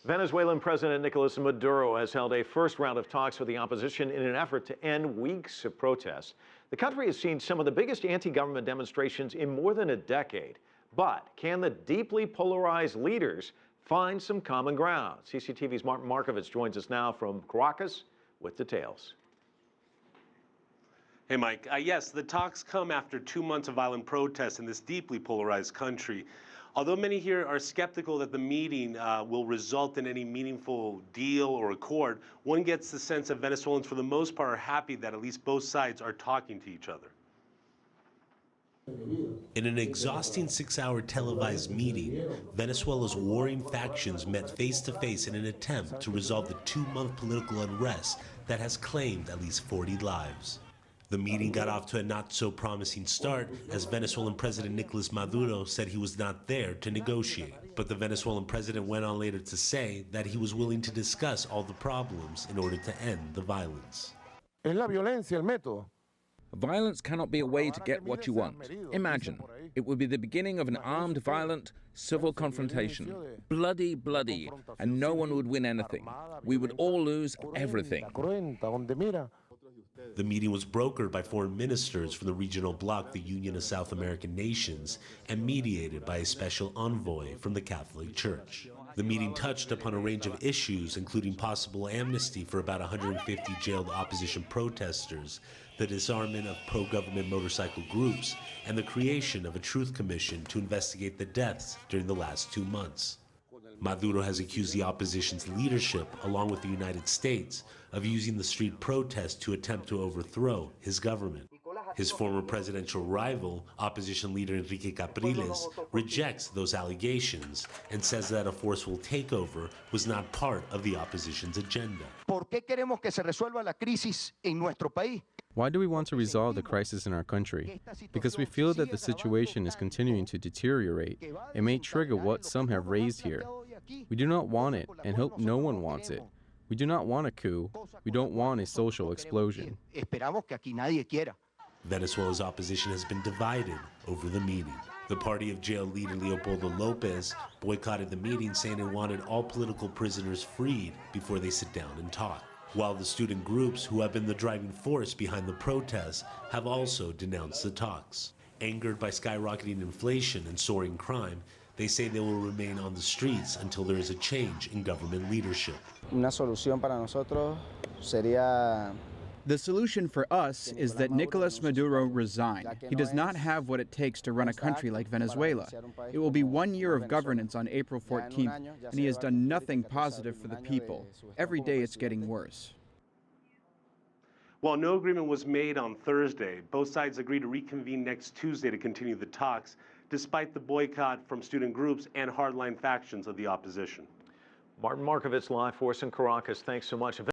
Venezuelan President Nicolas Maduro has held a first round of talks with the opposition in an effort to end weeks of protests. The country has seen some of the biggest anti-government demonstrations in more than a decade. But can the deeply polarized leaders find some common ground? CCTV's Martin Markovits joins us now from Caracas with details. Hey, Mike. Yes, the talks come after 2 months of violent protests in this deeply polarized country. Although many here are skeptical that the meeting will result in any meaningful deal or accord, one gets the sense that Venezuelans, for the most part, are happy that at least both sides are talking to each other. In an exhausting 6-hour televised meeting, Venezuela's warring factions met face-to-face in an attempt to resolve the 2-month political unrest that has claimed at least 40 lives. The meeting got off to a not-so-promising start as Venezuelan President Nicolas Maduro said he was not there to negotiate. But the Venezuelan president went on later to say that he was willing to discuss all the problems in order to end the violence. Es la violencia el método. Violence cannot be a way to get what you want. Imagine, it would be the beginning of an armed, violent, civil confrontation. Bloody, bloody, and no one would win anything. We would all lose everything. The meeting was brokered by foreign ministers from the regional bloc, the Union of South American Nations, and mediated by a special envoy from the Catholic Church. The meeting touched upon a range of issues, including possible amnesty for about 150 jailed opposition protesters, the disarmament of pro-government motorcycle groups, and the creation of a truth commission to investigate the deaths during the last 2 months. Maduro has accused the opposition's leadership, along with the United States, of using the street protest to attempt to overthrow his government. His former presidential rival, opposition leader Enrique Capriles, rejects those allegations and says that a forceful takeover was not part of the opposition's agenda. ¿Por qué queremos que se resuelva la crisis en nuestro país? Why do we want to resolve the crisis in our country? Because we feel that the situation is continuing to deteriorate. It may trigger what some have raised here. We do not want it and hope no one wants it. We do not want a coup. We don't want a social explosion. Venezuela's opposition has been divided over the meeting. The party of jailed leader Leopoldo Lopez boycotted the meeting, saying it wanted all political prisoners freed before they sit down and talk. While the student groups, who have been the driving force behind the protests, have also denounced the talks. Angered by skyrocketing inflation and soaring crime, they say they will remain on the streets until there is a change in government leadership. Una solución para nosotros sería... The solution for us is that Nicolas Maduro resign. He does not have what it takes to run a country like Venezuela. It will be 1 year of governance on April 14th, and he has done nothing positive for the people. Every day it's getting worse. While no agreement was made on Thursday, both sides agreed to reconvene next Tuesday to continue the talks, despite the boycott from student groups and hardline factions of the opposition. Martin Markovits live for us in Caracas. Thanks so much.